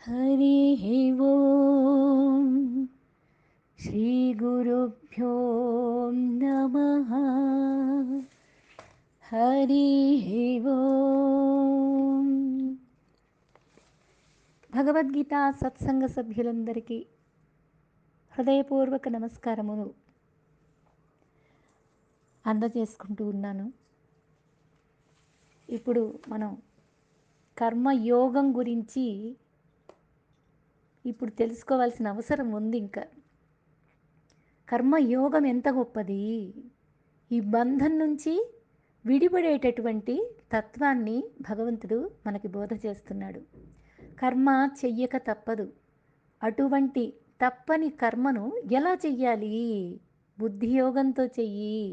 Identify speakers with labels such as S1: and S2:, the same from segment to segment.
S1: हरिः ओम् श्रीगुरुभ्यो नमः। हरिः ओम् భగవద్గీత సత్సంగ సభ్యులందరికీ హృదయపూర్వక నమస్కారములు అందజేసుకుంటూ ఉన్నాను. ఇప్పుడు మనం కర్మయోగం గురించి ఇప్పుడు తెలుసుకోవాల్సిన అవసరం ఉంది. ఇంకా కర్మయోగం ఎంత గొప్పది, ఈ బంధం నుంచి విడిపడేటటువంటి తత్వాన్ని భగవంతుడు మనకి బోధ చేస్తున్నాడు. కర్మ చెయ్యక తప్పదు. అటువంటి తప్పని కర్మను ఎలా చెయ్యాలి, బుద్ధియోగంతో చెయ్యి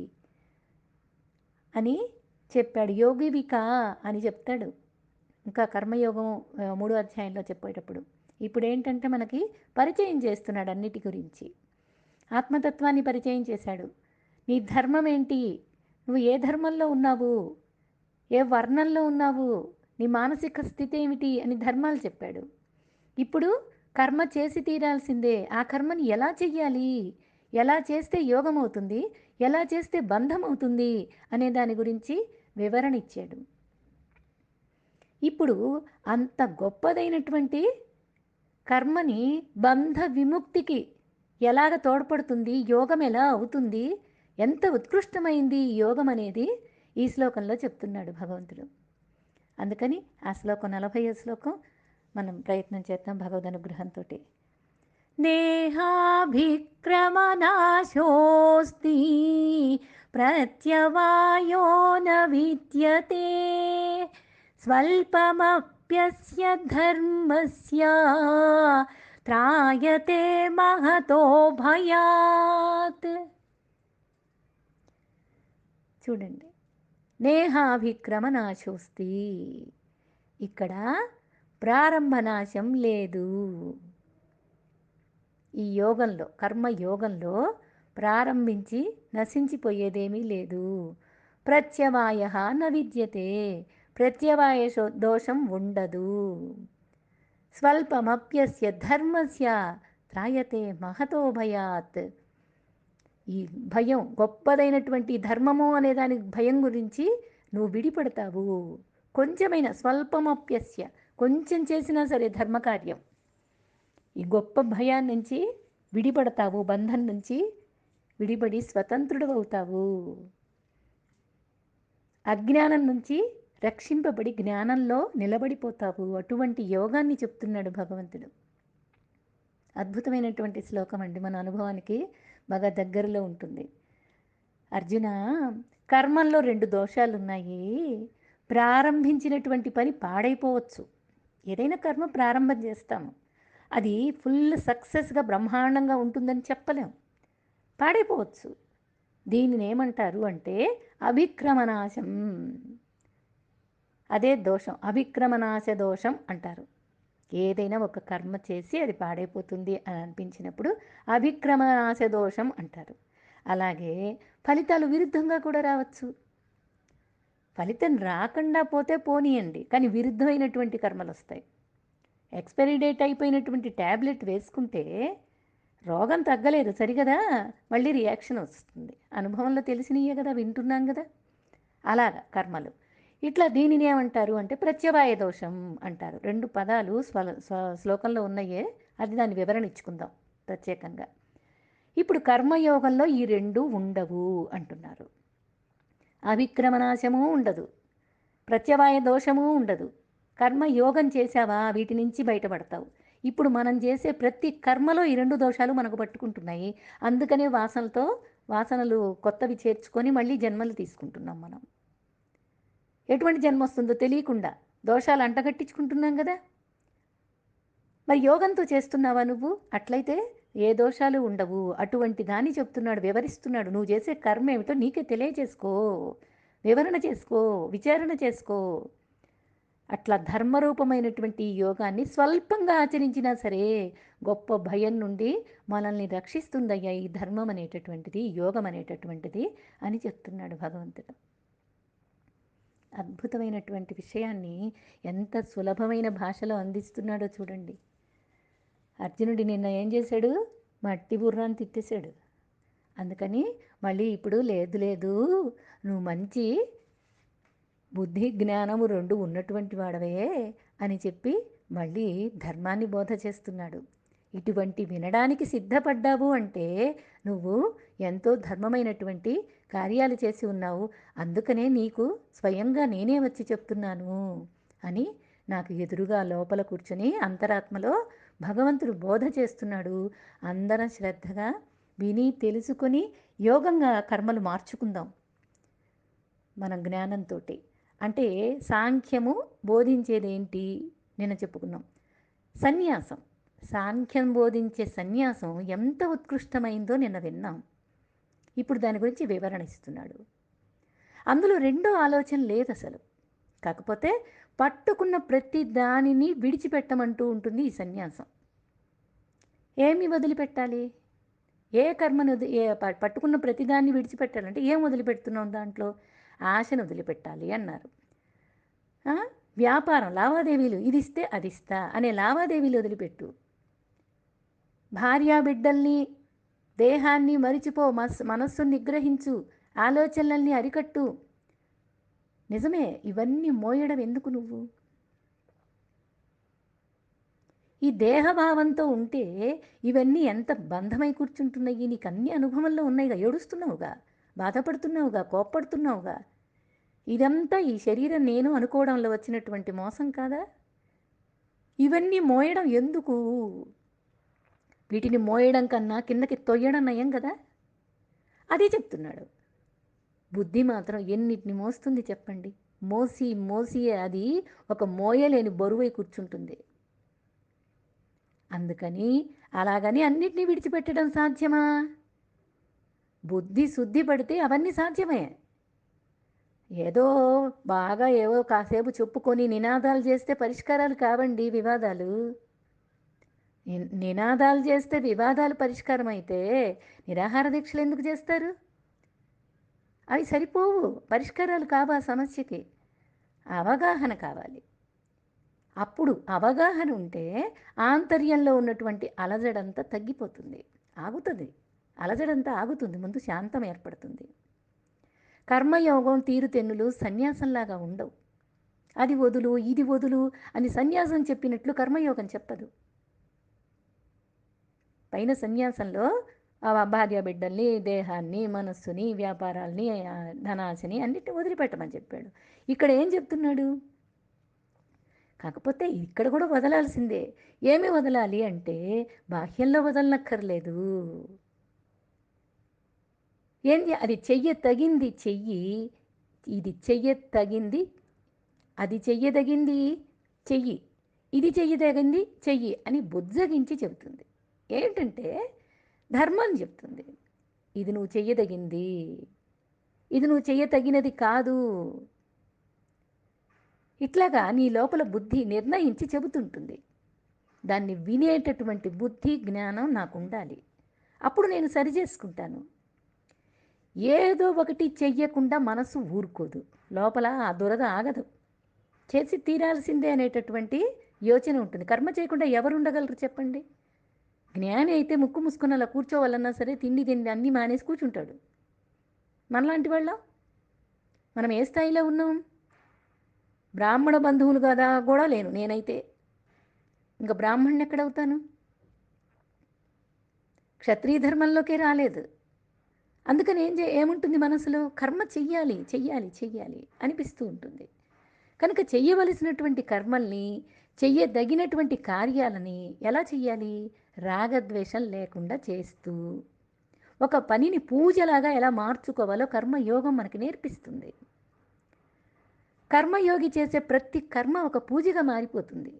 S1: అని చెప్పాడు. యోగివిక అని చెప్తాడు ఇంకా కర్మయోగం 3వ అధ్యాయంలో చెప్పేటప్పుడు. ఇప్పుడు ఏంటంటే మనకి పరిచయం చేస్తున్నాడు అన్నిటి గురించి. ఆత్మతత్వాన్ని పరిచయం చేశాడు. నీ ధర్మం ఏంటి, నువ్వు ఏ ధర్మంలో ఉన్నావు, ఏ వర్ణంలో ఉన్నావు, నీ మానసిక స్థితి ఏమిటి అని ధర్మాలు చెప్పాడు. ఇప్పుడు కర్మ చేసి తీరాల్సిందే. ఆ కర్మని ఎలా చెయ్యాలి, ఎలా చేస్తే యోగం అవుతుంది, ఎలా చేస్తే బంధం అవుతుంది అనే దాని గురించి వివరణ ఇచ్చాడు. ఇప్పుడు అంత గొప్పదైనటువంటి కర్మని బంధ విముక్తికి ఎలాగ తోడ్పడుతుంది, యోగం ఎలా అవుతుంది, ఎంత ఉత్కృష్టమైంది ఈ యోగం అనేది ఈ శ్లోకంలో చెప్తున్నాడు భగవంతుడు. అందుకని ఆ శ్లోకం 40వ శ్లోకం మనం ప్రయత్నం చేద్దాం భగవద్ అనుగ్రహంతో. నేహాభిక్రమనాశోస్తి ప్రత్యవాయో న విద్యతే స్వల్పమప్యస్య ధర్మస్య త్రాయతే మహతో భయాత్. చూడండి, నేహాభిక్రమనాశోస్తి, ఇక్కడ ప్రారంభనాశం లేదు. ఈ యోగంలో, కర్మయోగంలో ప్రారంభించి నశించిపోయేదేమీ లేదు. ప్రత్యవాయ న విద్యతే, ప్రత్యవాయ దోషం ఉండదు. స్వల్పమప్యస్య ధర్మస్య త్రాయతే మహతో భయాత్, ఈ భయం, గొప్పదైనటువంటి ధర్మము అనే దాని భయం గురించి నువ్వు విడిపడతావు. కొంచెమైన, స్వల్పమప్యస్య, కొంచెం చేసినా సరే ధర్మకార్యం, ఈ గొప్ప భయాన్ని నుంచి విడిపడతావు, బంధం నుంచి విడిపడి స్వతంత్రుడు అవుతావు. అజ్ఞానం నుంచి రక్షింపబడి జ్ఞానంలో నిలబడిపోతావు. అటువంటి యోగాన్ని చెప్తున్నాడు భగవంతుడు. అద్భుతమైనటువంటి శ్లోకం అండి, మన అనుభవానికి బాగా దగ్గరలో ఉంటుంది. అర్జున, కర్మంలో 2 దోషాలు ఉన్నాయి. ప్రారంభించినటువంటి పని పాడైపోవచ్చు. ఏదైనా కర్మ ప్రారంభం చేస్తాము, అది ఫుల్ సక్సెస్గా బ్రహ్మాండంగా ఉంటుందని చెప్పలేం, పాడైపోవచ్చు. దీనిని ఏమంటారు అంటే అభిక్రమనాశం. అదే దోషం, అభిక్రమనాశ దోషం అంటారు. ఏదైనా ఒక కర్మ చేసి అది పాడైపోతుంది అని అనిపించినప్పుడు అభిక్రమనాశ దోషం అంటారు. అలాగే ఫలితాలు విరుద్ధంగా కూడా రావచ్చు. ఫలితం రాకుండా పోతే పోనీయండి, కానీ విరుద్ధమైనటువంటి కర్మలు వస్తాయి. ఎక్స్పైరీ డేట్ అయిపోయినటువంటి ట్యాబ్లెట్ వేసుకుంటే రోగం తగ్గలేదు సరిగదా, మళ్ళీ రియాక్షన్ వస్తుంది. అనుభవంలో తెలిసినయే కదా, వింటున్నాం కదా. అలాగా కర్మలు. ఇట్లా దీనిని ఏమంటారు అంటే ప్రత్యవాయ దోషం అంటారు. 2 పదాలు శ్లోకంలో ఉన్నాయే, అది దాని వివరణ ఇచ్చుకుందాం ప్రత్యేకంగా. ఇప్పుడు కర్మయోగంలో ఈ 2 ఉండవు అంటున్నారు. అవిక్రమనాశము ఉండదు, ప్రత్యవాయ దోషము ఉండదు. కర్మయోగం చేశావా, వీటి నుంచి బయటపడతావు. ఇప్పుడు మనం చేసే ప్రతి కర్మలో ఈ 2 దోషాలు మనకు పట్టుకుంటున్నాయి. అందుకనే వాసనలు కొత్తవి చేర్చుకొని మళ్ళీ జన్మలు తీసుకుంటున్నాం మనం. ఎటువంటి జన్మ వస్తుందో తెలియకుండా దోషాలు అంటగట్టించుకుంటున్నాం కదా. మరి యోగంతో చేస్తున్నావా నువ్వు? అట్లయితే ఏ దోషాలు ఉండవు. అటువంటి దాన్ని చెప్తున్నాడు, వివరిస్తున్నాడు. నువ్వు చేసే కర్మ ఏమిటో నీకే తెలియచేసుకో, వివరణ చేసుకో, విచారణ చేసుకో. అట్లా ధర్మరూపమైనటువంటి యోగాన్ని స్వల్పంగా ఆచరించినా సరే గొప్ప భయం నుండి మనల్ని రక్షిస్తుందయ్యా ఈ ధర్మం అనేటటువంటిది, యోగం అనేటటువంటిది అని చెప్తున్నాడు భగవంతుడు. అద్భుతమైనటువంటి విషయాన్ని ఎంత సులభమైన భాషలో అందిస్తున్నాడో చూడండి. అర్జునుడు నిన్న ఏం చేశాడు? మట్టి బుర్రాన్ని తిట్టేశాడు. అందుకని మళ్ళీ ఇప్పుడు లేదు లేదు, నువ్వు మంచి బుద్ధి జ్ఞానము రెండు ఉన్నటువంటి వాడవే అని చెప్పి మళ్ళీ ధర్మాన్ని బోధ చేస్తున్నాడు. ఇటువంటి వినడానికి సిద్ధపడ్డావు అంటే నువ్వు ఎంతో ధర్మమైనటువంటి కార్యాలు చేసి ఉన్నావు. అందుకనే నీకు స్వయంగా నేనే వచ్చి చెప్తున్నాను అని నాకు ఎదురుగా లోపల కూర్చొని అంతరాత్మలో భగవంతుడు బోధ చేస్తున్నాడు. అందరం శ్రద్ధగా విని తెలుసుకొని యోగంగా కర్మలు మార్చుకుందాం మన జ్ఞానంతో. అంటే సాంఖ్యము బోధించేదేంటి? నిన్న చెప్పుకున్నాం సన్యాసం. సాంఖ్యం బోధించే సన్యాసం ఎంత ఉత్కృష్టమైందో నిన్న విన్నాం. ఇప్పుడు దాని గురించి వివరణ ఇస్తున్నాడు. అందులో రెండో ఆలోచన లేదు అసలు. కాకపోతే పట్టుకున్న ప్రతి దానిని విడిచిపెట్టమంటూ ఉంటుంది ఈ సన్యాసం. ఏమి వదిలిపెట్టాలి? ఏ కర్మను పట్టుకున్న ప్రతిదాన్ని విడిచిపెట్టాలంటే ఏం వదిలిపెడుతున్నాం? దాంట్లో ఆశను వదిలిపెట్టాలి అన్నారు. వ్యాపారం, లావాదేవీలు, ఇది ఇస్తే అది ఇస్తా అనే లావాదేవీలు వదిలిపెట్టు. భార్యా బిడ్డల్ని, దేహాన్ని మరిచిపో, మనస్సును నిగ్రహించు, ఆలోచనలన్నీ అరికట్టు. నిజమే, ఇవన్నీ మోయడం ఎందుకు నువ్వు? ఈ దేహభావంతో ఉంటే ఇవన్నీ ఎంత బంధమై కూర్చుంటున్నాయి. నీకు అన్ని అనుభవంలో ఉన్నాయిగా, ఏడుస్తున్నావుగా, బాధపడుతున్నావుగా, కోప్పడుతున్నావుగా. ఇదంతా ఈ శరీరం నేను అనుకోవడంలో వచ్చినటువంటి మోసం కాదా? ఇవన్నీ మోయడం ఎందుకు? వీటిని మోయడం కన్నా కిందకి తొయ్యడం నయం కదా. అదే చెప్తున్నాడు. బుద్ధి మాత్రం ఎన్నిటిని మోస్తుంది చెప్పండి. మోసి మోసి అది ఒక మోయలేని బరువై కూర్చుంటుంది. అందుకని అలాగని అన్నిటినీ విడిచిపెట్టడం సాధ్యమా? బుద్ధి శుద్ధి పడితే అవన్నీ సాధ్యమే. ఏదో బాగా ఏవో కాసేపు చెప్పుకొని నినాదాలు చేస్తే పరిష్కారాలు కావండి వివాదాలు. నినాదాలు చేస్తే వివాదాలు పరిష్కారం అయితే నిరాహార దీక్షలు ఎందుకు చేస్తారు? అవి సరిపోవు, పరిష్కారాలు కావా సమస్యకి. అవగాహన కావాలి. అప్పుడు అవగాహన ఉంటే ఆంతర్యంలో ఉన్నటువంటి అలజడంతా తగ్గిపోతుంది, ఆగుతుంది. అలజడంతా ఆగుతుంది, ముందు శాంతం ఏర్పడుతుంది. కర్మయోగం తీరుతెన్నులు సన్యాసంలాగా ఉండవు. అది వదులు ఇది వదులు అని సన్యాసం చెప్పినట్లు కర్మయోగం చెప్పదు. పైన సన్యాసంలో భార్య బిడ్డల్ని, దేహాన్ని, మనస్సుని, వ్యాపారాల్ని, ధనాశని అన్నిటిని వదిలిపెట్టమని చెప్పాడు. ఇక్కడ ఏం చెప్తున్నాడు? కాకపోతే ఇక్కడ కూడా వదలాల్సిందే. ఏమి వదలాలి అంటే బాహ్యంలో వదలనక్కర్లేదు. ఏంది? అది చెయ్యతగింది చెయ్యి, ఇది చెయ్యతగింది, అది చెయ్యదగింది చెయ్యి, ఇది చెయ్యదగింది చెయ్యి అని బుజ్జగించి చెబుతుంది. ఏంటంటే ధర్మం చెప్తుంది. ఇది నువ్వు చెయ్యదగింది, ఇది నువ్వు చెయ్యతగినది కాదు. ఇట్లాగా నీ లోపల బుద్ధి నిర్ణయించి చెబుతుంటుంది. దాన్ని వినేటటువంటి బుద్ధి జ్ఞానం నాకు ఉండాలి. అప్పుడు నేను సరి చేసుకుంటాను. ఏదో ఒకటి చెయ్యకుండా మనసు ఊరుకోదు, లోపల ఆ దురద ఆగదు. చేసి తీరాల్సిందే అనేటటువంటి యోచన ఉంటుంది. కర్మ చేయకుండా ఎవరు ఉండగలరు చెప్పండి? జ్ఞాని అయితే ముక్కు మూసుకుని అలా కూర్చోవాలన్నా సరే తిండి అన్నీ మానేసి కూర్చుంటాడు. మనలాంటి వాళ్ళం మనం ఏ స్థాయిలో ఉన్నాం? బ్రాహ్మణ బంధువులు కదా కూడా లేను నేనైతే. ఇంకా బ్రాహ్మణుని ఎక్కడవుతాను? క్షత్రియ ధర్మంలోకే రాలేదు. అందుకని ఏముంటుంది మనసులో? కర్మ చెయ్యాలి చెయ్యాలి చెయ్యాలి అనిపిస్తూ ఉంటుంది. కనుక చెయ్యవలసినటువంటి కర్మల్ని, చెయ్యదగినటువంటి కార్యాలని ఎలా చెయ్యాలి? రాగద్వేషం లేకుండా చేస్తూ ఒక పనిని పూజలాగా ఎలా మార్చుకోవాలో కర్మయోగం మనకి నేర్పిస్తుంది. కర్మయోగి చేసే ప్రతి కర్మ ఒక పూజగా మారిపోతుంది.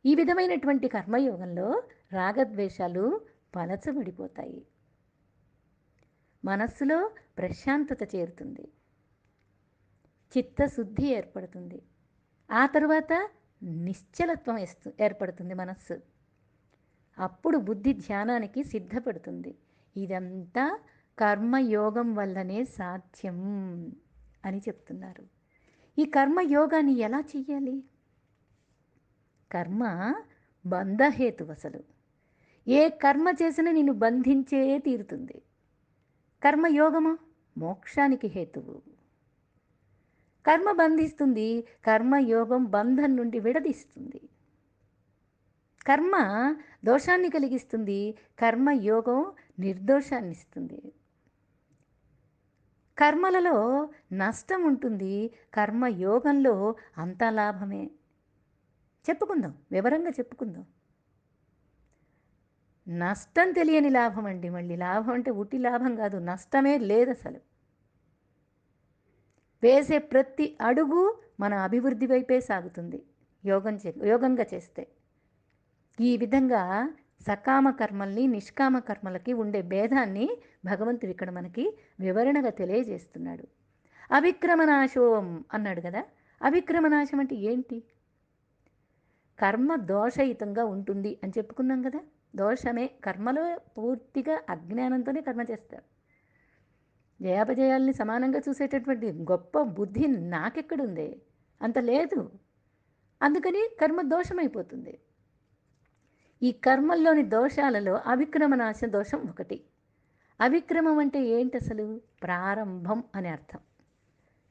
S1: ఈ విధమైనటువంటి కర్మయోగంలో రాగద్వేషాలు పలచబడిపోతాయి. మనస్సులో ప్రశాంతత చేరుతుంది, చిత్తశుద్ధి ఏర్పడుతుంది. ఆ తరువాత నిశ్చలత్వం ఏర్పడుతుంది మనస్సు. అప్పుడు బుద్ధి ధ్యానానికి సిద్ధపడుతుంది. ఇదంతా కర్మయోగం వల్లనే సాధ్యం అని చెప్తున్నారు. ఈ కర్మయోగాన్ని ఎలా చెయ్యాలి? కర్మ బంధహేతు అసలు. ఏ కర్మ చేసినా నిన్ను బంధించే తీరుతుంది. కర్మయోగము మోక్షానికి హేతువు. కర్మ బంధిస్తుంది, కర్మయోగం బంధం నుండి విడదీస్తుంది. కర్మ దోషాన్ని కలిగిస్తుంది, కర్మయోగం నిర్దోషాన్ని ఇస్తుంది. కర్మలలో నష్టం ఉంటుంది, కర్మయోగంలో అంతా లాభమే. చెప్పుకుందాం, వివరంగా చెప్పుకుందాం. నష్టం తెలియని లాభం అండి. మళ్ళీ లాభం అంటే ఉట్టి లాభం కాదు, నష్టమే లేదు అసలు. వేసే ప్రతి అడుగు మన అభివృద్ధి వైపే సాగుతుంది యోగంగా చేస్తే. ఈ విధంగా సకామ కర్మల్ని నిష్కామ కర్మలకి ఉండే భేదాన్ని భగవంతుడు ఇక్కడ మనకి వివరణగా తెలియజేస్తున్నాడు. అవిక్రమనాశోం అన్నాడు కదా. అవిక్రమనాశం అంటే ఏంటి? కర్మ దోషయుతంగా ఉంటుంది అని చెప్పుకున్నాం కదా. దోషమే, కర్మలో పూర్తిగా అజ్ఞానంతోనే కర్మ చేస్తారు. జయాపజయాల్ని సమానంగా చూసేటటువంటి గొప్ప బుద్ధి నాకెక్కడుంది? అంత లేదు. అందుకని కర్మ దోషమైపోతుంది. ఈ కర్మల్లోని దోషాలలో అవిక్రమనాశ దోషం ఒకటి. అవిక్రమం అంటే ఏంటి అసలు? ప్రారంభం అని అర్థం.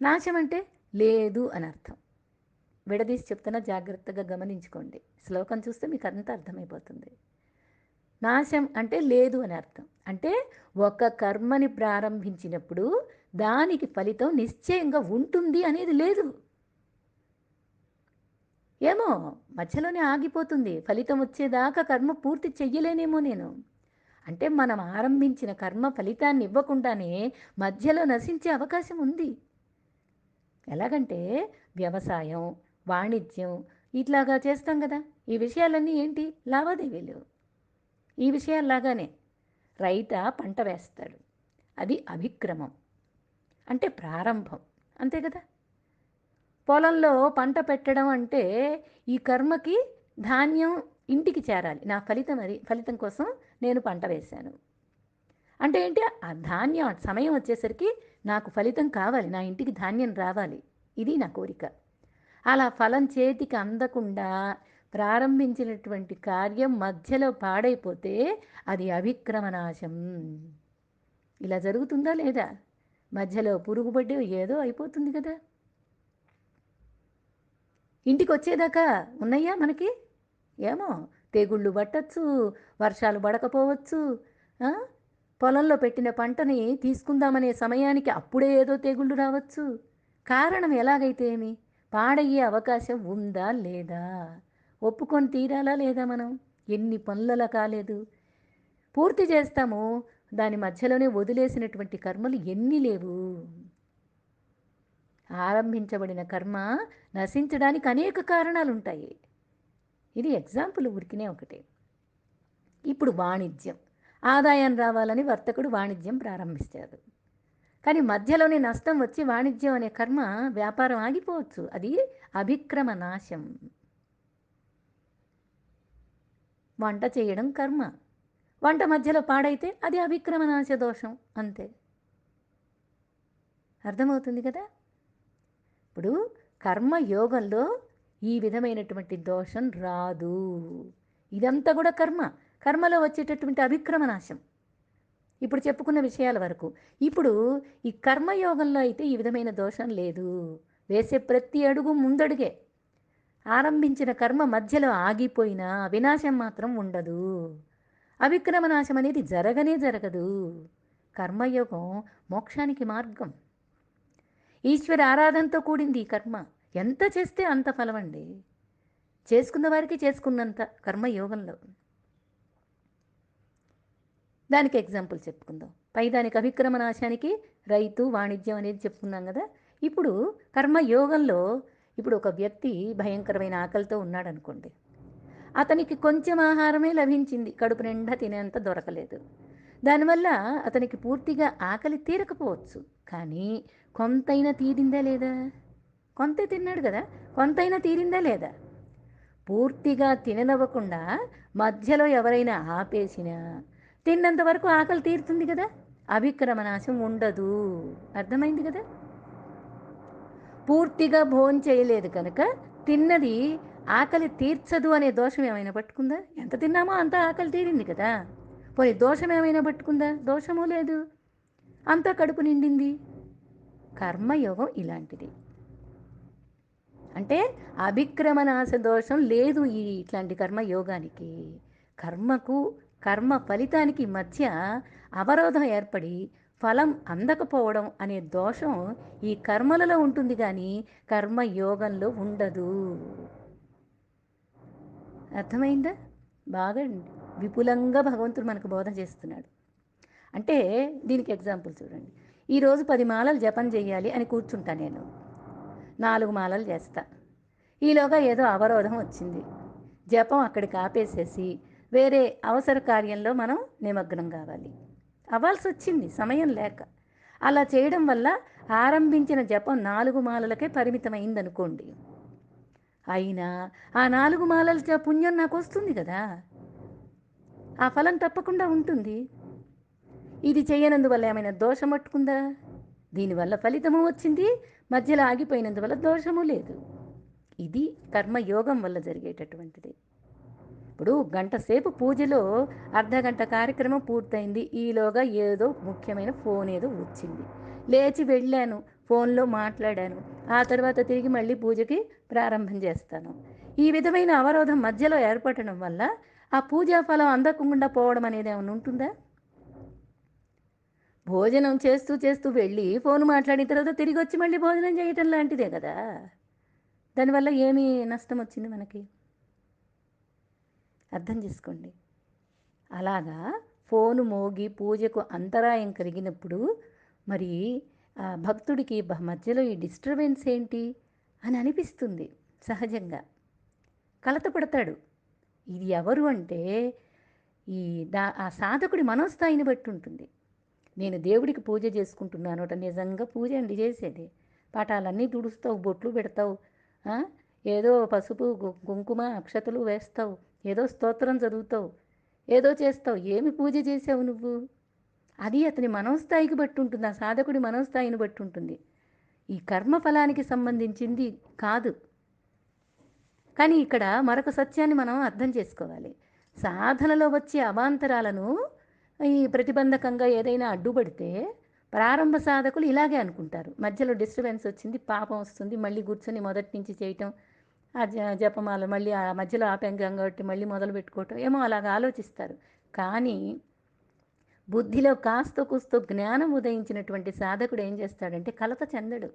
S1: నాశం అంటే లేదు అని అర్థం. విడదీసి చెప్తున్నా, జాగ్రత్తగా గమనించుకోండి. శ్లోకం చూస్తే మీకు అంతా అర్థమైపోతుంది. నాశం అంటే లేదు అని అర్థం. అంటే ఒక కర్మని ప్రారంభించినప్పుడు దానికి ఫలితం నిశ్చయంగా ఉంటుంది అనేది లేదు. ఏమో మధ్యలోనే ఆగిపోతుంది, ఫలితం వచ్చేదాకా కర్మ పూర్తి చెయ్యలేనేమో నేను అంటే, మనం ఆరంభించిన కర్మ ఫలితాన్ని ఇవ్వకుండానే మధ్యలో నశించే అవకాశం ఉంది. ఎలాగంటే వ్యవసాయం, వాణిజ్యం ఇట్లాగా చేస్తాం కదా. ఈ విషయాలన్నీ ఏంటి? లావాదేవీలు. ఈ విషయాల్లాగానే రైత పంట వేస్తాడు, అది అభిక్రమం అంటే ప్రారంభం, అంతే కదా. పొలంలో పంట పెట్టడం అంటే ఈ కర్మకి ధాన్యం ఇంటికి చేరాలి, నా ఫలితం అది, ఫలితం కోసం నేను పంట వేశాను అంటే ఏంటి? ఆ ధాన్యం సమయం వచ్చేసరికి నాకు ఫలితం కావాలి, నా ఇంటికి ధాన్యం రావాలి, ఇది నా కోరిక. అలా ఫలం చేతికి అందకుండా ప్రారంభించినటువంటి కార్యం మధ్యలో పాడైపోతే అది అవిక్రమనాశం. ఇలా జరుగుతుందా లేదా? మధ్యలో పురుగుపడ్డి ఏదో అయిపోతుంది కదా. ఇంటికి వచ్చేదాకా ఉన్నాయా మనకి? ఏమో తెగుళ్ళు పట్టచ్చు, వర్షాలు పడకపోవచ్చు, పొలంలో పెట్టిన పంటని తీసుకుందామనే సమయానికి అప్పుడే ఏదో తెగుళ్ళు రావచ్చు. కారణం ఎలాగైతే ఏమి, పాడయ్యే అవకాశం ఉందా లేదా? ఒప్పుకొని తీరాలా లేదా? మనం ఎన్ని పనులలో కాలేదు పూర్తి చేస్తాము, దాని మధ్యలోనే వదిలేసినటువంటి కర్మలు ఎన్ని లేవు. ఆరంభించబడిన కర్మ నశించడానికి అనేక కారణాలు ఉంటాయి. ఇది ఎగ్జాంపుల్ ఊరికినే ఒకటే. ఇప్పుడు వాణిజ్యం, ఆదాయం రావాలని వర్తకుడు వాణిజ్యం ప్రారంభిస్తాడు. కానీ మధ్యలోనే నష్టం వచ్చి వాణిజ్యం అనే కర్మ, వ్యాపారం ఆగిపోవచ్చు, అది అభిక్రమ నాశం. వంట చేయడం కర్మ, వంట మధ్యలో పాడైతే అది అభిక్రమ నాశ దోషం, అంతే. అర్థమవుతుంది కదా. ఇప్పుడు కర్మయోగంలో ఈ విధమైనటువంటి దోషం రాదు. ఇదంతా కూడా కర్మలో వచ్చేటటువంటి అభిక్రమ నాశం. ఇప్పుడు చెప్పుకున్న విషయాల వరకు. ఇప్పుడు ఈ కర్మయోగంలో అయితే ఈ విధమైన దోషం లేదు. వేసే ప్రతి అడుగు ముందడుగే. ఆరంభించిన కర్మ మధ్యలో ఆగిపోయినా వినాశం మాత్రం ఉండదు. అవిక్రమ నాశం అనేది జరగదు. కర్మయోగం మోక్షానికి మార్గం. ఈశ్వర ఆరాధనతో కూడింది ఈ కర్మ. ఎంత చేస్తే అంత ఫలమండి. చేసుకున్న వారికి చేసుకున్నంత కర్మయోగంలో. దానికి ఎగ్జాంపుల్ చెప్పుకుందాం. దానికి అభిక్రమ నాశానికి రైతు, వాణిజ్యం అనేది చెప్పుకున్నాం కదా. ఇప్పుడు కర్మయోగంలో ఇప్పుడు ఒక వ్యక్తి భయంకరమైన ఆకలితో ఉన్నాడు అనుకోండి. అతనికి కొంచెం ఆహారమే లభించింది, కడుపు నిండా తినేంత దొరకలేదు. దానివల్ల అతనికి పూర్తిగా ఆకలి తీరకపోవచ్చు, కానీ కొంతైనా తీరిందా లేదా? కొంతే తిన్నాడు కదా, కొంతైనా తీరిందా లేదా? పూర్తిగా తిననవ్వకుండా మధ్యలో ఎవరైనా ఆపేసినా తిన్నంత వరకు ఆకలి తీరుతుంది కదా, అవిక్రమ నాశం ఉండదు. అర్థమైంది కదా. పూర్తిగా భోజనం చేయలేదు కనుక తిన్నది ఆకలి తీర్చదు అనే దోషం ఏమైనా పట్టుకుందా? ఎంత తిన్నామో అంత ఆకలి తీరింది కదా. పోనీ దోషం ఏమైనా పట్టుకుందా? దోషము లేదు, అంతా కడుపు నిండింది. కర్మయోగం ఇలాంటిది. అంటే అభిక్రమనాశ దోషం లేదు ఇట్లాంటి కర్మయోగానికి. కర్మకు కర్మ ఫలితానికి మధ్య అవరోధం ఏర్పడి ఫలం అందకపోవడం అనే దోషం ఈ కర్మలలో ఉంటుంది, కానీ కర్మయోగంలో ఉండదు. అర్థమైందా? బాగా విపులంగా భగవంతుడు మనకు బోధన చేస్తున్నాడు. అంటే దీనికి ఎగ్జాంపుల్ చూడండి. ఈరోజు 10 మాలలు జపం చేయాలి అని కూర్చుంటా నేను. 4 మాలలు చేస్తా. ఈలోగా ఏదో అవరోధం వచ్చింది. జపం అక్కడికి ఆపేసేసి వేరే అవసర కార్యంలో మనం నిమగ్నం కావాలి. అవ్వాల్సి వచ్చింది సమయం లేక. అలా చేయడం వల్ల ఆరంభించిన జపం 4 మాలలకే పరిమితమైందనుకోండి. అయినా ఆ 4 మాలల పుణ్యం నాకు వస్తుంది కదా, ఆ ఫలం తప్పకుండా ఉంటుంది. ఇది చేయనందువల్ల ఏమైనా దోషం పట్టుకుందా? దీనివల్ల ఫలితము వచ్చింది, మధ్యలో ఆగిపోయినందువల్ల దోషము లేదు. ఇది కర్మయోగం వల్ల జరిగేటటువంటిది. ఇప్పుడు గంట సేపు పూజలో అర్ధగంట కార్యక్రమం పూర్తయింది. ఈలోగా ఏదో ముఖ్యమైన ఫోన్ ఏదో వచ్చింది. లేచి వెళ్ళాను, ఫోన్లో మాట్లాడాను. ఆ తర్వాత తిరిగి మళ్ళీ పూజకి ప్రారంభం చేస్తాను. ఈ విధమైన అవరోధం మధ్యలో ఏర్పడటం వల్ల ఆ పూజా ఫలం అందకుండా పోవడం అనేది ఏమైనా ఉంటుందా? భోజనం చేస్తూ చేస్తూ వెళ్ళి ఫోన్ మాట్లాడిన తర్వాత తిరిగి వచ్చి మళ్ళీ భోజనం చేయటం లాంటిదే కదా. దానివల్ల ఏమీ నష్టం వచ్చింది మనకి? అర్థం చేసుకోండి. అలాగా ఫోను మోగి పూజకు అంతరాయం కలిగినప్పుడు మరి భక్తుడికి మధ్యలో ఈ డిస్టర్బెన్స్ ఏంటి అని అనిపిస్తుంది. సహజంగా కలతపడతాడు. ఇది ఎవరు అంటే ఆ సాధకుడి మనోస్థాయిని బట్టి ఉంటుంది. నేను దేవుడికి పూజ చేసుకుంటున్నాను అట, నిజంగా పూజ అండి చేసేది. పటాలన్నీ తుడుస్తావు, బొట్లు పెడతావు, ఏదో పసుపు కుంకుమ అక్షతలు వేస్తావు, ఏదో స్తోత్రం చదువుతావు, ఏదో చేస్తావు. ఏమి పూజ చేసావు నువ్వు? అది అతని మనోస్థాయికి బట్టి ఉంటుంది, ఆ సాధకుడి మనోస్థాయిని బట్టి ఉంటుంది. ఈ కర్మఫలానికి సంబంధించింది కాదు. కానీ ఇక్కడ మరొక సత్యాన్ని మనం అర్థం చేసుకోవాలి. సాధనలో వచ్చే అవాంతరాలను ఈ ప్రతిబంధకంగా ఏదైనా అడ్డుపడితే ప్రారంభ సాధకులు ఇలాగే అనుకుంటారు. మధ్యలో డిస్టర్బెన్స్ వచ్చింది, పాపం వస్తుంది, మళ్ళీ కూర్చొని మొదటి నుంచి చేయటం, ఆ జపమాల మళ్ళీ ఆ మధ్యలో ఆపాం కాబట్టి మళ్ళీ మొదలు పెట్టుకోవటం, ఏమో అలాగా ఆలోచిస్తారు. కానీ బుద్ధిలో కాస్త కూస్తో జ్ఞానం ఉదయించినటువంటి సాధకుడు ఏం చేస్తాడంటే కలత చెందడు.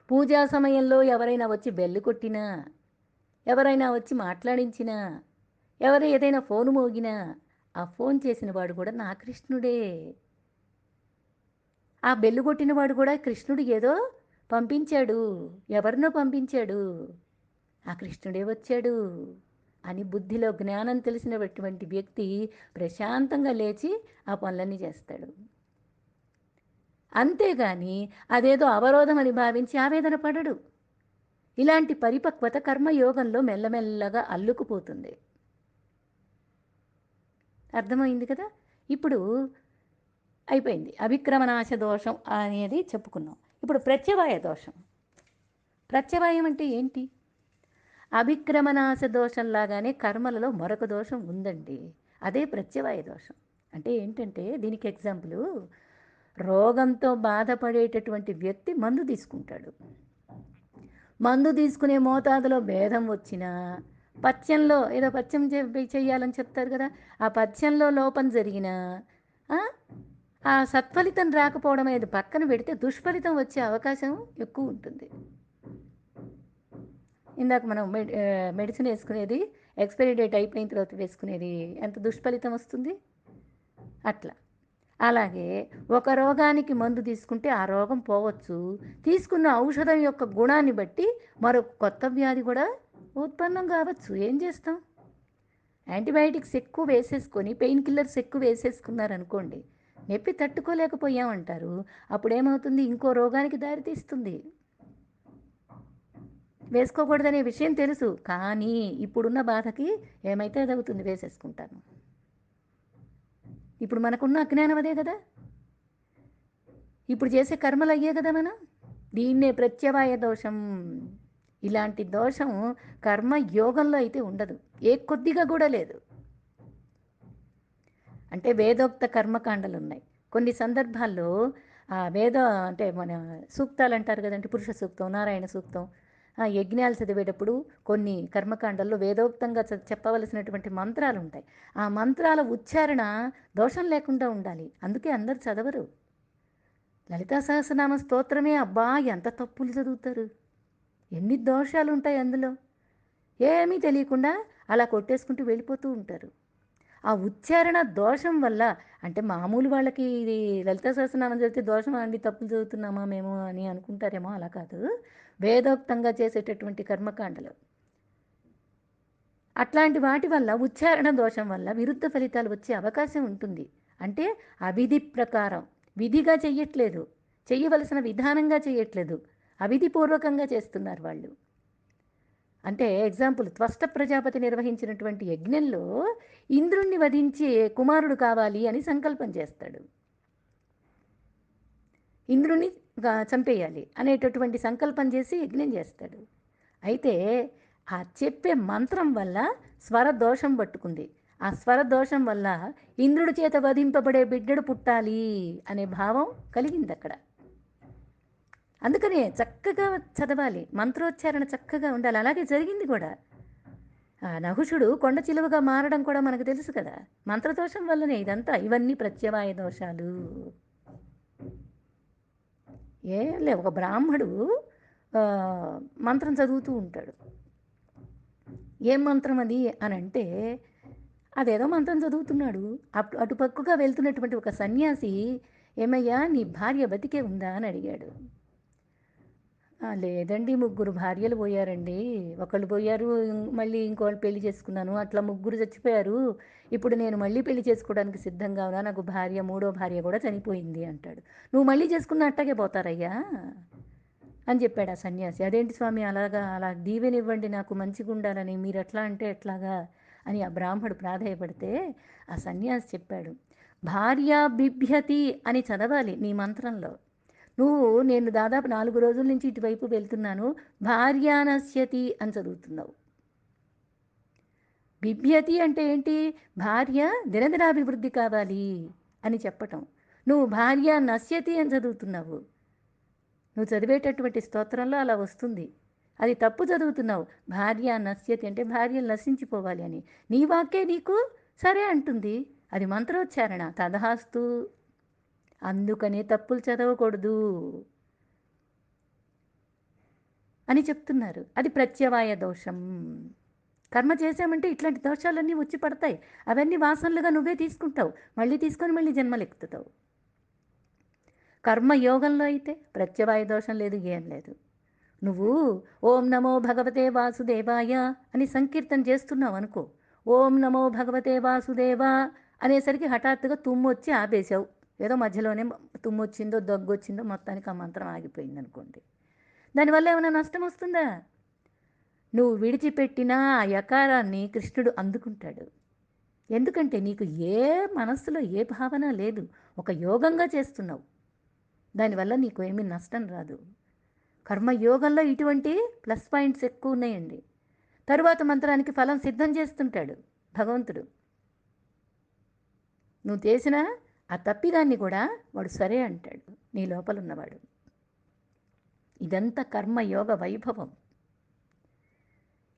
S1: పూజా సమయంలో ఎవరైనా వచ్చి బెల్లు కొట్టినా, ఎవరైనా వచ్చి మాట్లాడించినా, ఎవరు ఏదైనా ఫోను మోగినా ఆ ఫోన్ చేసిన వాడు కూడా నా కృష్ణుడే. ఆ బెల్లు కొట్టిన వాడు కూడా కృష్ణుడు ఏదో పంపించాడు, ఎవరినో పంపించాడు, ఆ కృష్ణుడే వచ్చాడు అని బుద్ధిలో జ్ఞానం తెలిసినటువంటి వ్యక్తి ప్రశాంతంగా లేచి ఆ పనులన్నీ చేస్తాడు. అంతేగాని అదేదో అవరోధం అని భావించి ఆవేదన పడడు. ఇలాంటి పరిపక్వత కర్మయోగంలో మెల్లమెల్లగా అల్లుకుపోతుంది. అర్థమైంది కదా? ఇప్పుడు అయిపోయింది. అభిక్రమనాశ దోషం అనేది చెప్పుకున్నాం. ఇప్పుడు ప్రత్యవాయ దోషం. ప్రత్యవాయం అంటే ఏంటి? అభిక్రమనాశ దోషంలాగానే కర్మలలో మరొక దోషం ఉందండి. అదే ప్రత్యవాయ దోషం. అంటే ఏంటంటే దీనికి ఎగ్జాంపుల్, రోగంతో బాధపడేటటువంటి వ్యక్తి మందు తీసుకుంటాడు. మందు తీసుకునే మోతాదులో భేదం వచ్చినా, పథ్యంలో ఏదో పథ్యం చేయాలని చెప్తారు కదా, ఆ పథ్యంలో లోపం జరిగినా ఆ సత్ఫలితం రాకపోవడం అనేది పక్కన పెడితే దుష్ఫలితం వచ్చే అవకాశం ఎక్కువ ఉంటుంది. ఇందాక మనం మెడిసిన్ వేసుకునేది ఎక్స్పైరీ డేట్ అయిపోయిన తర్వాత వేసుకునేది ఎంత దుష్ఫలితం వస్తుంది? అట్లా అలాగే ఒక రోగానికి మందు తీసుకుంటే ఆ రోగం పోవచ్చు, తీసుకున్న ఔషధం యొక్క గుణాన్ని బట్టి మరొక కొత్త వ్యాధి కూడా ఉత్పన్నం కావచ్చు. ఏం చేస్తాం? యాంటీబయాటిక్స్ ఎక్కువ వేసేసుకొని పెయిన్ కిల్లర్స్ ఎక్కువ వేసేసుకున్నారనుకోండి, నొప్పి తట్టుకోలేకపోయామంటారు. అప్పుడేమవుతుంది? ఇంకో రోగానికి దారితీస్తుంది. వేసుకోకూడదనే విషయం తెలుసు, కానీ ఇప్పుడున్న బాధకి ఏమైతే అది అవుతుంది, వేసేసుకుంటాను. ఇప్పుడు మనకున్న అజ్ఞానం అదే కదా, ఇప్పుడు చేసే కర్మలు అయ్యే కదా మనం. దీన్నే ప్రత్యవాయ దోషం. ఇలాంటి దోషం కర్మ యోగంలో అయితే ఉండదు, ఏ కొద్దిగా కూడా లేదు. అంటే వేదోక్త కర్మకాండలు ఉన్నాయి. కొన్ని సందర్భాల్లో వేద అంటే మన సూక్తాలు అంటారు కదంటే, పురుష సూక్తం, నారాయణ సూక్తం, యజ్ఞాలు చదివేటప్పుడు కొన్ని కర్మకాండల్లో వేదోక్తంగా చెప్పవలసినటువంటి మంత్రాలు ఉంటాయి. ఆ మంత్రాల ఉచ్చారణ దోషం లేకుండా ఉండాలి. అందుకే అందరు చదవరు. లలితా సహస్రనామ స్తోత్రమే అబ్బా ఎంత తప్పులు చదువుతారు, ఎన్ని దోషాలు ఉంటాయి అందులో. ఏమీ తెలియకుండా అలా కొట్టేసుకుంటూ వెళ్ళిపోతూ ఉంటారు. ఆ ఉచ్చారణ దోషం వల్ల, అంటే మామూలు వాళ్ళకి ఇది లలితా సహస్రనామం చదివితే దోషం అండి, తప్పులు చదువుతున్నామా మేము అని అనుకుంటారేమో. అలా కాదు, వేదోక్తంగా చేసేటటువంటి కర్మకాండలు అట్లాంటి వాటి వల్ల ఉచ్చారణ దోషం వల్ల విరుద్ధ ఫలితాలు వచ్చే అవకాశం ఉంటుంది. అంటే అవిధి ప్రకారం విధిగా చెయ్యట్లేదు, చెయ్యవలసిన విధానంగా చెయ్యట్లేదు, అవిధిపూర్వకంగా చేస్తున్నారు వాళ్ళు. అంటే ఎగ్జాంపుల్, త్వష్ట ప్రజాపతి నిర్వహించినటువంటి యజ్ఞంలో ఇంద్రుణ్ణి వధించి కుమారుడు కావాలి అని సంకల్పం చేస్తాడు. ఇంద్రుణ్ణి చంపేయాలి అనేటటువంటి సంకల్పం చేసి యజ్ఞం చేస్తాడు. అయితే ఆ చెప్పే మంత్రం వల్ల స్వర దోషం పట్టుకుంది. ఆ స్వర దోషం వల్ల ఇంద్రుడి చేత వధింపబడే బిడ్డడు పుట్టాలి అనే భావం కలిగింది అక్కడ. అందుకనే చక్కగా చదవాలి, మంత్రోచ్చారణ చక్కగా ఉండాలి. అలాగే జరిగింది కూడా. నహుషుడు కొండ చిలువగా మారడం కూడా మనకు తెలుసు కదా, మంత్రదోషం వల్లనే ఇదంతా. ఇవన్నీ ప్రత్యవాయ దోషాలు. ఏం లేవు, ఒక బ్రాహ్మడు మంత్రం చదువుతూ ఉంటాడు. ఏం మంత్రం అది అని అంటే, అదేదో మంత్రం చదువుతున్నాడు. అటుపక్కగా వెళ్తున్నటువంటి ఒక సన్యాసి, ఏమయ్యా నీ భార్య బతికే ఉందా అని అడిగాడు. లేదండి, ముగ్గురు భార్యలు పోయారండి. ఒకళ్ళు పోయారు, మళ్ళీ ఇంకోళ్ళు పెళ్లి చేసుకున్నాను, అట్లా ముగ్గురు చచ్చిపోయారు. ఇప్పుడు నేను మళ్ళీ పెళ్లి చేసుకోవడానికి సిద్ధంగా ఉన్నా, నాకు భార్య, మూడో భార్య కూడా చనిపోయింది అంటాడు. నువ్వు మళ్ళీ చేసుకున్న అట్టాగే పోతారయ్యా అని చెప్పాడు ఆ సన్యాసి. అదేంటి స్వామి అలాగా, అలా దీవెనివ్వండి నాకు మంచిగా ఉండాలని, మీరు ఎట్లా అంటే ఎట్లాగా అని ఆ బ్రాహ్మడు ప్రాధేయపడితే ఆ సన్యాసి చెప్పాడు, భార్య బిభ్యతి అని చదవాలి నీ మంత్రంలో. నువ్వు, నేను దాదాపు 4 రోజుల నుంచి ఇటువైపు వెళ్తున్నాను, భార్యానశ్యతి అని చదువుతున్నావు. బిభ్యతి అంటే ఏంటి? భార్య దినదినాభివృద్ధి కావాలి అని చెప్పటం. నువ్వు భార్య నశ్యతి అని చదువుతున్నావు. నువ్వు చదివేటటువంటి స్తోత్రంలో అలా వస్తుంది, అది తప్పు చదువుతున్నావు. భార్య నశ్యతి అంటే భార్యలు నశించిపోవాలి అని. నీ వాక్కే నీకు సరే అంటుంది, అది మంత్రోచ్చారణ, తదహాస్తు. అందుకనే తప్పులు చదవకూడదు అని చెప్తున్నారు. అది ప్రత్యవాయ దోషం. కర్మ చేశామంటే ఇట్లాంటి దోషాలన్నీ వచ్చి పడతాయి. అవన్నీ వాసనలుగా నువ్వే తీసుకుంటావు, మళ్ళీ తీసుకొని మళ్ళీ జన్మలెక్కుతావు. కర్మయోగంలో అయితే ప్రత్యవాయ దోషం లేదు, ఏం లేదు. నువ్వు ఓం నమో భగవతే వాసుదేవాయ అని సంకీర్తన చేస్తున్నావు అనుకో, ఓం నమో భగవతే వాసుదేవా అనేసరికి హఠాత్తుగా తుమ్ము వచ్చి ఆపేశావు. ఏదో మధ్యలోనే తుమ్ము వచ్చిందో దగ్గు వచ్చిందో మొత్తానికి ఆ మంత్రం ఆగిపోయింది అనుకోండి, దానివల్ల ఏమైనా నష్టం వస్తుందా? నువ్వు విడిచిపెట్టిన ఆ యకారాన్ని కృష్ణుడు అందుకుంటాడు. ఎందుకంటే నీకు ఏ మనస్సులో ఏ భావన లేదు, ఒక యోగంగా చేస్తున్నావు. దానివల్ల నీకు ఏమీ నష్టం రాదు. కర్మయోగంలో ఇటువంటి ప్లస్ పాయింట్స్ ఎక్కువ ఉన్నాయండి. తరువాత మంత్రానికి ఫలం సిద్ధం చేస్తుంటాడు భగవంతుడు. నువ్వు చేసిన ఆ తప్పిదాన్ని కూడా వాడు సరే అంటాడు, నీ లోపల ఉన్నవాడు. ఇదంతా కర్మయోగ వైభవం.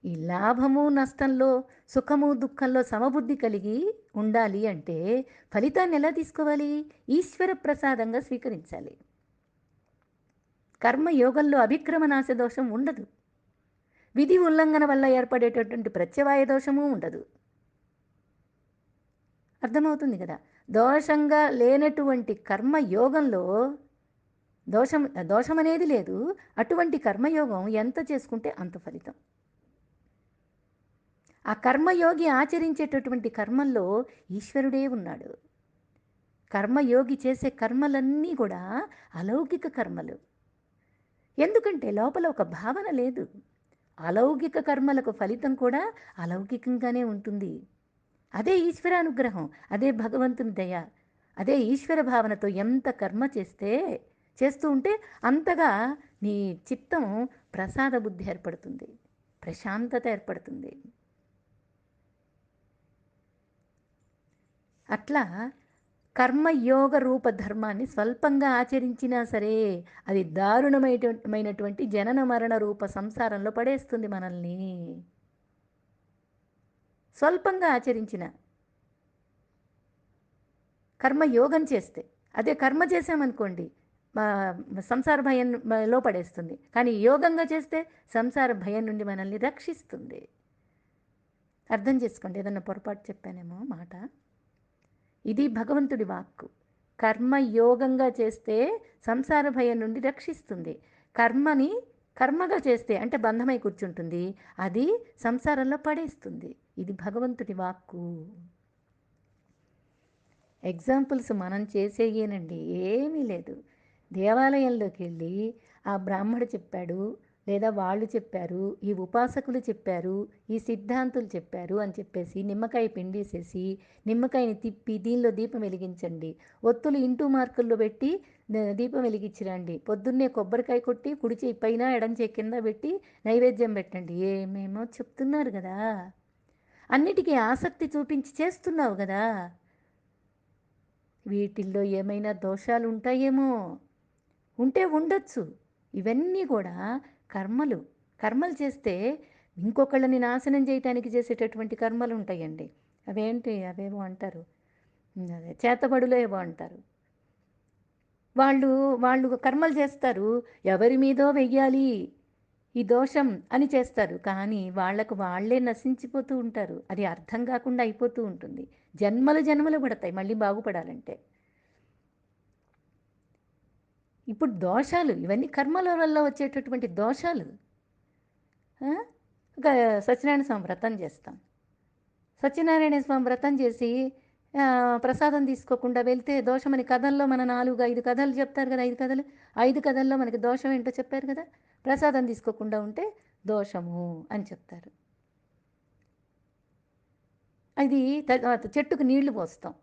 S1: ఈ లాభము నష్టంలో, సుఖము దుఃఖంలో సమబుద్ధి కలిగి ఉండాలి అంటే ఫలితాన్ని ఎలా తీసుకోవాలి? ఈశ్వర ప్రసాదంగా స్వీకరించాలి. కర్మయోగంలో అభిక్రమనాశ దోషం ఉండదు, విధి ఉల్లంఘన వల్ల ఏర్పడేటటువంటి ప్రత్యవాయ దోషము ఉండదు. అర్థమవుతుంది కదా? దోషంగా లేనటువంటి కర్మయోగంలో దోషం అనేది లేదు. అటువంటి కర్మయోగం ఎంత చేసుకుంటే అంత ఫలితం. ఆ కర్మయోగి ఆచరించేటటువంటి కర్మల్లో ఈశ్వరుడే ఉన్నాడు. కర్మయోగి చేసే కర్మలన్నీ కూడా అలౌకిక కర్మలు. ఎందుకంటే లోపల ఒక భావన లేదు. అలౌకిక కర్మలకు ఫలితం కూడా అలౌకికంగానే ఉంటుంది. అదే ఈశ్వరానుగ్రహం, అదే భగవంతుని దయ, అదే ఈశ్వర భావనతో ఎంత కర్మ చేస్తూ ఉంటే అంతగా నీ చిత్తం ప్రసాద బుద్ధి ఏర్పడుతుంది, ప్రశాంతత ఏర్పడుతుంది. అట్లా కర్మయోగ రూప ధర్మాన్ని స్వల్పంగా ఆచరించినా సరే అది దారుణమైనటువంటి జనన మరణ రూప సంసారంలో పడేస్తుంది మనల్ని. స్వల్పంగా ఆచరించిన కర్మయోగం చేస్తే, అదే కర్మ చేసామనుకోండి సంసార భయంలో పడేస్తుంది. కానీ యోగంగా చేస్తే సంసార భయం నుండి మనల్ని రక్షిస్తుంది. అర్థం చేసుకోండి, ఏదన్నా పొరపాటు చెప్పానేమో మాట. ఇది భగవంతుడి వాక్కు. కర్మ యోగంగా చేస్తే సంసార భయం నుండి రక్షిస్తుంది. కర్మగా చేస్తే అంటే బంధమై కూర్చుంటుంది, అది సంసారంలో పడేస్తుంది. ఇది భగవంతుడి వాక్కు. ఎగ్జాంపుల్స్ మనం చేసేయేనండి, ఏమీ లేదు. దేవాలయంలోకి వెళ్ళి ఆ బ్రాహ్మడు చెప్పాడు, లేదా వాళ్ళు చెప్పారు, ఈ ఉపాసకులు చెప్పారు, ఈ సిద్ధాంతులు చెప్పారు అని చెప్పేసి నిమ్మకాయ పిండేసేసి నిమ్మకాయని తిప్పి దీనిలో దీపం వెలిగించండి, ఒత్తులు ఇంటూ మార్కుల్లో పెట్టి దీపం వెలిగించిరండి, పొద్దున్నే కొబ్బరికాయ కొట్టి కుడి చేయి పైన ఎడం చేయి కింద పెట్టి నైవేద్యం పెట్టండి, ఏమేమో చెప్తున్నారు కదా. అన్నిటికీ ఆసక్తి చూపించి చేస్తున్నావు కదా. వీటిల్లో ఏమైనా దోషాలు ఉంటాయేమో, ఉంటే ఉండొచ్చు. ఇవన్నీ కూడా కర్మలు చేస్తే ఇంకొకళ్ళని నాశనం చేయటానికి చేసేటటువంటి కర్మలు ఉంటాయండి. అవేవో అంటారు, అదే చేతబడులో ఏవో అంటారు. వాళ్ళు కర్మలు చేస్తారు, ఎవరి మీదో వెయ్యాలి ఈ దోషం అని చేస్తారు. కానీ వాళ్ళే నశించిపోతూ ఉంటారు. అది అర్థం కాకుండా అయిపోతూ ఉంటుంది. జన్మలు పడతాయి మళ్ళీ బాగుపడాలంటే. ఇప్పుడు దోషాలు ఇవన్నీ కర్మల వల్ల వచ్చేటటువంటి దోషాలు. ఇంకా సత్యనారాయణ స్వామి వ్రతం చేస్తాం. సత్యనారాయణ స్వామి వ్రతం చేసి ప్రసాదం తీసుకోకుండా వెళ్తే దోషమని కథల్లో మన 4-5 కథలు చెప్తారు కదా. 5 కథల్లో మనకి దోషం ఏంటో చెప్పారు కదా. ప్రసాదం తీసుకోకుండా ఉంటే దోషము అని చెప్తారు. అది తర్వాత చెట్టుకు నీళ్లు పోస్తాం,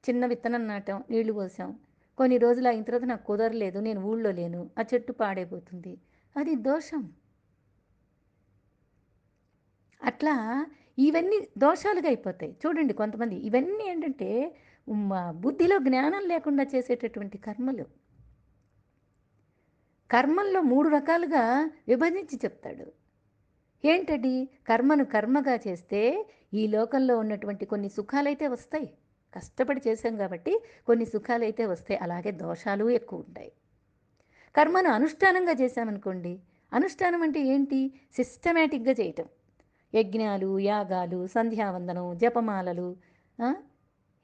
S1: చిన్న విత్తనం నాటాం, నీళ్లు పోసాం, కొన్ని రోజులు అయిన తర్వాత నాకు కుదరలేదు, నేను ఊళ్ళో లేను, ఆ చెట్టు పాడైపోతుంది, అది దోషం. అట్లా ఇవన్నీ దోషాలుగా అయిపోతాయి. చూడండి కొంతమంది ఇవన్నీ ఏంటంటే బుద్ధిలో జ్ఞానం లేకుండా చేసేటటువంటి కర్మల్లో 3 రకాలుగా విభజించి చెప్తాడు. ఏంటది? కర్మగా చేస్తే ఈ లోకంలో ఉన్నటువంటి కొన్ని సుఖాలైతే వస్తాయి, కష్టపడి చేసాం కాబట్టి కొన్ని సుఖాలైతే వస్తాయి, అలాగే దోషాలు ఎక్కువ ఉంటాయి. కర్మను అనుష్ఠానంగా చేశామనుకోండి, అనుష్ఠానం అంటే ఏంటి? సిస్టమేటిక్గా చేయటం, యజ్ఞాలు, యాగాలు, సంధ్యావందనం, జపమాలలు,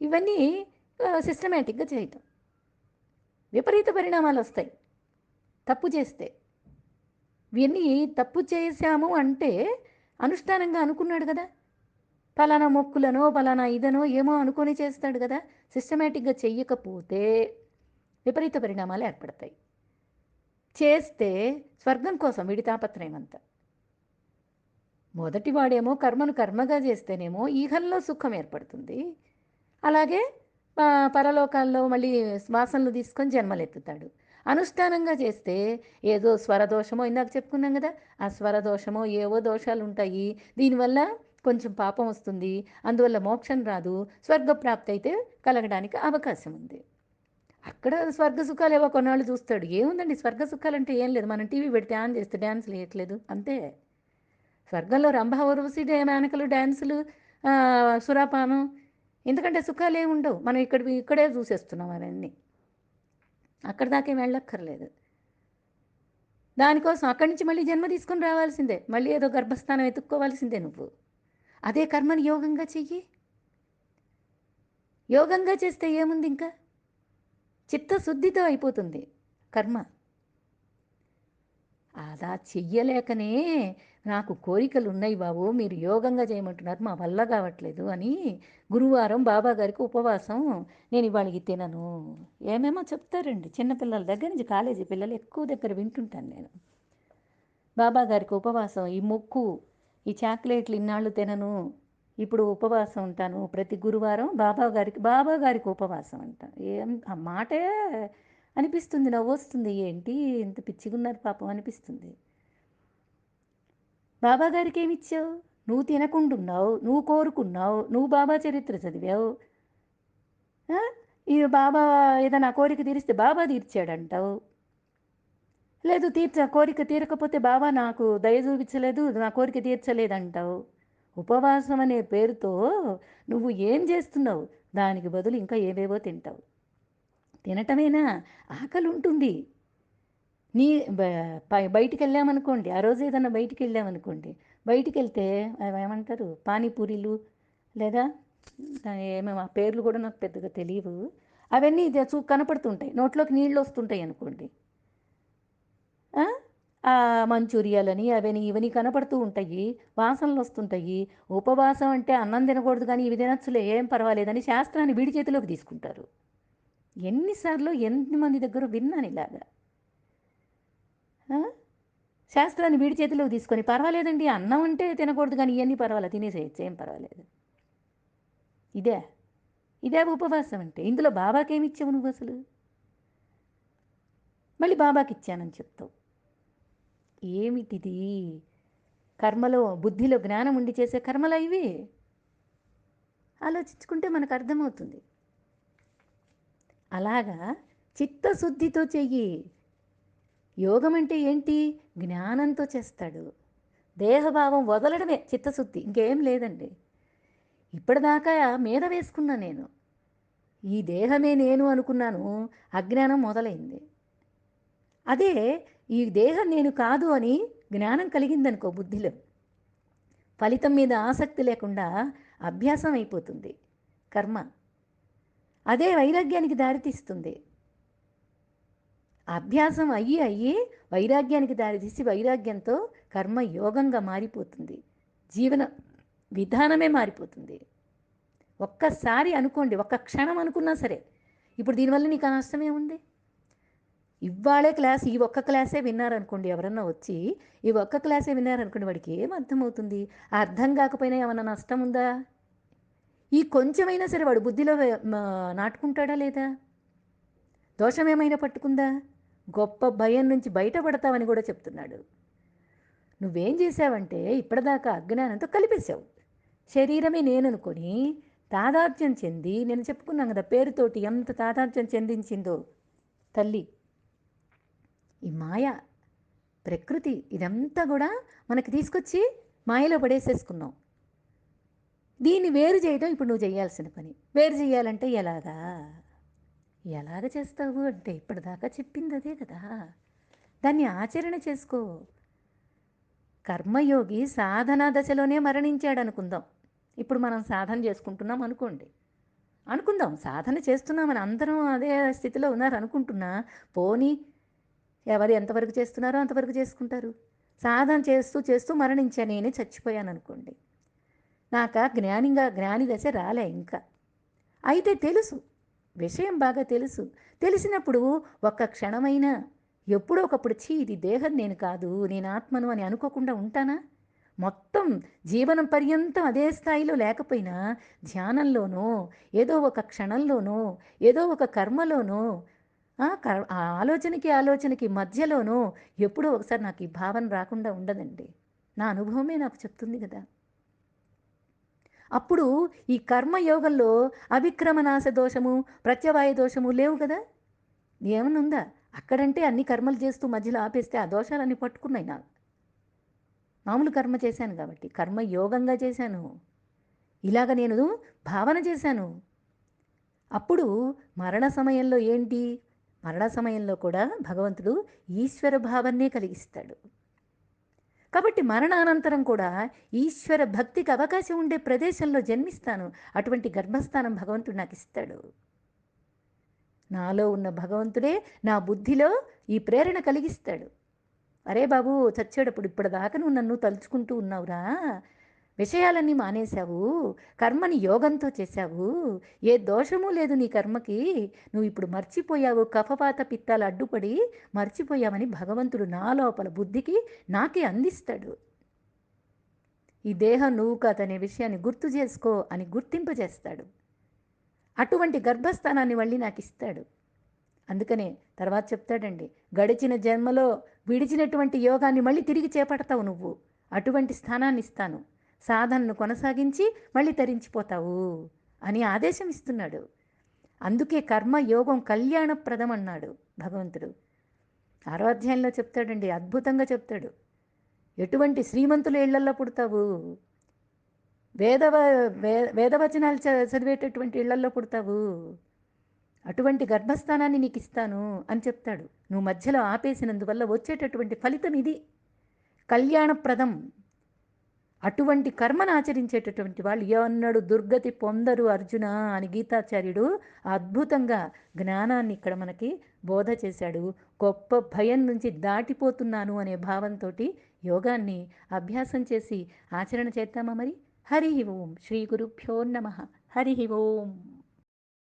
S1: ఇవన్నీ సిస్టమేటిక్గా చేయటం. విపరీత పరిణామాలు వస్తాయి తప్పు చేస్తే. ఇవన్నీ తప్పు చేశాము అంటే అనుష్ఠానంగా అనుకున్నాడు కదా, పలానా మొక్కులనో పలానా ఇదనో ఏమో అనుకొని చేస్తాడు కదా. సిస్టమేటిక్గా చెయ్యకపోతే విపరీత పరిణామాలు ఏర్పడతాయి. చేస్తే స్వర్గం కోసం వీడి తాపత్రయం అంతా. మొదటివాడేమో కర్మగా చేస్తేనేమో ఈహంలో సుఖం ఏర్పడుతుంది, అలాగే పరలోకాల్లో మళ్ళీ శ్వాసనలు తీసుకొని జన్మలెత్తుతాడు. అనుష్ఠానంగా చేస్తే ఏదో స్వరదోషమో ఇందాక చెప్పుకున్నాం కదా, ఆ స్వరదోషమో ఏవో దోషాలు ఉంటాయి, దీనివల్ల కొంచెం పాపం వస్తుంది, అందువల్ల మోక్షం రాదు, స్వర్గప్రాప్తి అయితే కలగడానికి అవకాశం ఉంది. అక్కడ స్వర్గ సుఖాలు ఏవో కొన్నాళ్ళు చూస్తాడు. ఏముందండి స్వర్గ సుఖాలు అంటే ఏం లేదు, మనం టీవీ పెడితే ఆన్ చేస్తే డ్యాన్స్లు వేయట్లేదు అంతే. స్వర్గంలో రంభ ఊర్వశి మేనకలు డ్యాన్సులు, సురాపానం, ఎందుకంటే సుఖాలు ఏమి ఉండవు. మనం ఇక్కడే చూసేస్తున్నాం అవన్నీ, అక్కడ దాకా వెళ్ళక్కర్లేదు. దానికోసం అక్కడి నుంచి మళ్ళీ జన్మ తీసుకొని రావాల్సిందే, మళ్ళీ ఏదో గర్భస్థానం ఎత్తుక్కోవాల్సిందే నువ్వు. అదే కర్మని యోగంగా చెయ్యి. యోగంగా చేస్తే ఏముంది, ఇంకా చిత్తశుద్ధితో అయిపోతుంది కర్మ. అలా చెయ్యలేకనే నాకు కోరికలు ఉన్నాయి బాబు, మీరు యోగంగా చేయమంటున్నారు, మా వల్ల కావట్లేదు అని గురువారం బాబాగారికి ఉపవాసం, నేను ఇవాళకి తినను, ఏమేమో చెప్తారండి. చిన్నపిల్లల దగ్గర నుంచి కాలేజీ పిల్లలు ఎక్కువ దగ్గర వింటుంటాను నేను. బాబాగారికి ఉపవాసం, ఈ ముక్కు, ఈ చాక్లెట్లు ఇన్నాళ్ళు తినను, ఇప్పుడు ఉపవాసం ఉంటాను ప్రతి గురువారం బాబాగారికి ఉపవాసం అంట. ఆ మాటే అనిపిస్తుంది. నవ్వొస్తుంది. ఏంటి ఇంత పిచ్చిగున్నారు పాపం అనిపిస్తుంది. బాబా గారికేమిచ్చావు? నువ్వు తినకుండున్నావు. నువ్వు కోరుకున్నావు. నువ్వు బాబా చరిత్ర చదివావు. ఆ! ఈ బాబా ఏదైనా కోరిక తీరిస్తే బాబా తీర్చాడంటావు. లేదు కోరిక తీరకపోతే బాబా నాకు దయ చూపించలేదు, నా కోరిక తీర్చలేదంటావు. ఉపవాసం అనే పేరుతో నువ్వు ఏం చేస్తున్నావు? దానికి బదులు ఇంకా ఏవేవో తింటావు. తినటమేనా? ఆకలి ఉంటుంది. నీ బ బయటికెళ్ళామనుకోండి, ఆ రోజు ఏదన్నా బయటికెళ్ళామనుకోండి, బయటికెళ్తే అవేమంటారు పానీపూరీలు లేదా ఏమేమో ఆ పేర్లు కూడా నాకు పెద్దగా తెలియవు. అవన్నీ కనపడుతుంటాయి. నోట్లోకి నీళ్ళు వస్తుంటాయి అనుకోండి. ఆ! మంచూరియాలని అవని ఇవని కనపడుతూ ఉంటాయి. వాసనలొస్తుంటాయి. ఉపవాసం అంటే అన్నం తినకూడదు గానీ ఇవి తినొచ్చులే ఏం పర్వాలేదని శాస్త్రాన్ని వీడి చేతిలోకి తీసుకుంటారు. ఎన్ని సార్లో ఎంతమంది దగ్గర విన్నానిలాగా. ఆ! శాస్త్రాన్ని వీడి చేతిలోకి తీసుకొని పర్వాలేదండి అన్నం అంటే తినకూడదు గానీ ఇయన్నీ పర్వాలేదు తినేసేయొచ్చు ఏం పర్వాలేదు. ఇదే. ఇదే ఉపవాసం అంటే. ఇందులో బాబాకేమిచ్చావు నువ్వసలు? మళ్ళీ బాబాకిచ్చానని చెప్తావు. ఏమిటిది? కర్మలో బుద్ధిలో జ్ఞానం ఉండి చేసే కర్మలా ఇవి? ఆలోచించుకుంటే మనకు అర్థమవుతుంది. అలాగా చిత్తశుద్ధితో చెయ్యి. యోగం అంటే ఏంటి? జ్ఞానంతో చేస్తాడు. దేహభావం వదలడమే చిత్తశుద్ధి. ఇంకేం లేదండి. ఇప్పటిదాకా మీద వేసుకున్నా నేను. ఈ దేహమే నేను అనుకున్నాను. అజ్ఞానం మొదలైంది. అదే ఈ దేహం నేను కాదు అని జ్ఞానం కలిగిందనుకో బుద్ధిలో, ఫలితం మీద ఆసక్తి లేకుండా అభ్యాసం అయిపోతుంది కర్మ. అదే వైరాగ్యానికి దారితీస్తుంది. అభ్యాసం అయ్యి వైరాగ్యానికి దారితీసి వైరాగ్యంతో కర్మ యోగంగా మారిపోతుంది. జీవన విధానమే మారిపోతుంది. ఒక్కసారి అనుకోండి, ఒక్క క్షణం అనుకున్నా సరే. ఇప్పుడు దీనివల్ల నీకు ఆ నష్టం ఏముంది? ఇవాళే క్లాస్ ఈ ఒక్క క్లాసే విన్నారనుకోండి ఎవరన్నా వచ్చి, ఈ ఒక్క క్లాసే విన్నారనుకోండి వాడికి ఏం అర్థమవుతుంది? ఆ అర్థం కాకపోయినా ఏమన్నా నష్టం ఉందా? ఈ కొంచెమైనా సరే వాడు బుద్ధిలో నాటుకుంటాడా లేదా? దోషం ఏమైనా పట్టుకుందా? గొప్ప భయం నుంచి బయటపడతావని కూడా చెప్తున్నాడు. నువ్వేం చేశావంటే ఇప్పటిదాకా అజ్ఞానంతో కలిపేశావు. శరీరమే నేననుకొని తాదాత్మ్యం చెంది నేను చెప్పుకున్నాను కదా పేరుతోటి ఎంత తాదాత్మ్యం చెందించిందో తల్లి. ఈ మాయ ప్రకృతి ఇదంతా కూడా మనకి తీసుకొచ్చి మాయలో పడేసేసుకున్నాం. దీన్ని వేరు చేయడం ఇప్పుడు నువ్వు చేయాల్సిన పని. వేరు చేయాలంటే ఎలాగా? ఎలాగ చేస్తావు అంటే ఇప్పటిదాకా చెప్పింది అదే కదా. దాన్ని ఆచరణ చేసుకో. కర్మయోగి సాధనా దశలోనే మరణించాడు అనుకుందాం. ఇప్పుడు మనం సాధన చేసుకుంటున్నాం అనుకోండి. అనుకుందాం సాధన చేస్తున్నామని అందరం అదే స్థితిలో ఉన్నారు అనుకుంటున్నా. పోనీ ఎవరు ఎంతవరకు చేస్తున్నారో అంతవరకు చేసుకుంటారు. సాధన చేస్తూ చేస్తూ మరణించా నేనే చచ్చిపోయాను అనుకోండి. జ్ఞాని దశ రాలే ఇంకా. అయితే తెలుసు, విషయం బాగా తెలుసు. తెలిసినప్పుడు ఒక్క క్షణమైనా ఎప్పుడో ఒకప్పుడు ఇది దేహం నేను కాదు నేను ఆత్మను అని అనుకోకుండా ఉంటానా? మొత్తం జీవనం పర్యంతం అదే స్థాయిలో లేకపోయినా ధ్యానంలోనో ఏదో ఒక క్షణంలోనో ఏదో ఒక కర్మలోనో ఆ ఆలోచనకి మధ్యలోనో ఎప్పుడో ఒకసారి నాకు ఈ భావన రాకుండా ఉండదండి. నా అనుభవమే నాకు చెప్తుంది కదా. అప్పుడు ఈ కర్మయోగంలో అవిక్రమనాశ దోషము ప్రత్యవాయ దోషము లేవు కదా. ఏమన్నా ఉందా? అక్కడంటే అన్ని కర్మలు చేస్తూ మధ్యలో ఆపేస్తే ఆ దోషాలన్నీ పట్టుకున్నాయి నాకు. మామూలు కర్మ చేశాను కాబట్టి కర్మయోగంగా చేశాను. ఇలాగ నేను భావన చేశాను. అప్పుడు మరణ సమయంలో ఏంటి? మరణ సమయంలో కూడా భగవంతుడు ఈశ్వర భావాన్నే కలిగిస్తాడు. కాబట్టి మరణానంతరం కూడా ఈశ్వర భక్తికి అవకాశం ఉండే ప్రదేశంలో జన్మిస్తాను. అటువంటి గర్భస్థానం భగవంతుడు నాకు ఇస్తాడు. నాలో ఉన్న భగవంతుడే నా బుద్ధిలో ఈ ప్రేరణ కలిగిస్తాడు. అరే బాబు చచ్చేటప్పుడు ఇప్పటిదాకా నువ్వు నన్ను తలుచుకుంటూ ఉన్నావురా, విషయాలన్నీ మానేశావు, కర్మని యోగంతో చేశావు, ఏ దోషము లేదు నీ కర్మకి, నువ్వు ఇప్పుడు మర్చిపోయావు, కఫపాత పిత్తాలు అడ్డుపడి మర్చిపోయావని భగవంతుడు నా లోపల బుద్ధికి నాకే అందిస్తాడు. ఈ దేహం నువ్వు కాదనే విషయాన్ని గుర్తు చేసుకో అని గుర్తింపజేస్తాడు. అటువంటి గర్భస్థానాన్ని మళ్ళీ నాకు ఇస్తాడు. అందుకనే తర్వాత చెప్తాడండి, గడిచిన జన్మలో విడిచినటువంటి యోగాన్ని మళ్ళీ తిరిగి చేపడతావు నువ్వు. అటువంటి స్థానాన్ని ఇస్తాను. సాధనను కొనసాగించి మళ్ళీ తరించిపోతావు అని ఆదేశం ఇస్తున్నాడు. అందుకే కర్మ యోగం కళ్యాణప్రదం అన్నాడు భగవంతుడు. 6వ అధ్యాయంలో చెప్తాడండి, అద్భుతంగా చెప్తాడు. ఎటువంటి శ్రీమంతుల ఇళ్లల్లో పుడతావు, వేదవ వేదవచనాలు చదివేటటువంటి ఇళ్లల్లో పుడతావు, అటువంటి గర్భస్థానాన్ని నీకు ఇస్తాను అని చెప్తాడు. నువ్వు మధ్యలో ఆపేసినందువల్ల వచ్చేటటువంటి ఫలితం ఇది, కళ్యాణప్రదం. అటువంటి కర్మను ఆచరించేటటువంటి వాళ్ళు ఎన్నడు దుర్గతి పొందరు అర్జున అని గీతాచార్యుడు అద్భుతంగా జ్ఞానాన్ని ఇక్కడ మనకి బోధ చేశాడు. గొప్ప భయం నుంచి దాటిపోతున్నాను అనే భావంతో యోగాన్ని అభ్యాసం చేసి ఆచరణ చేద్దామా మరి? హరి ఓం. శ్రీ గురుభ్యో నమః. హరి ఓం.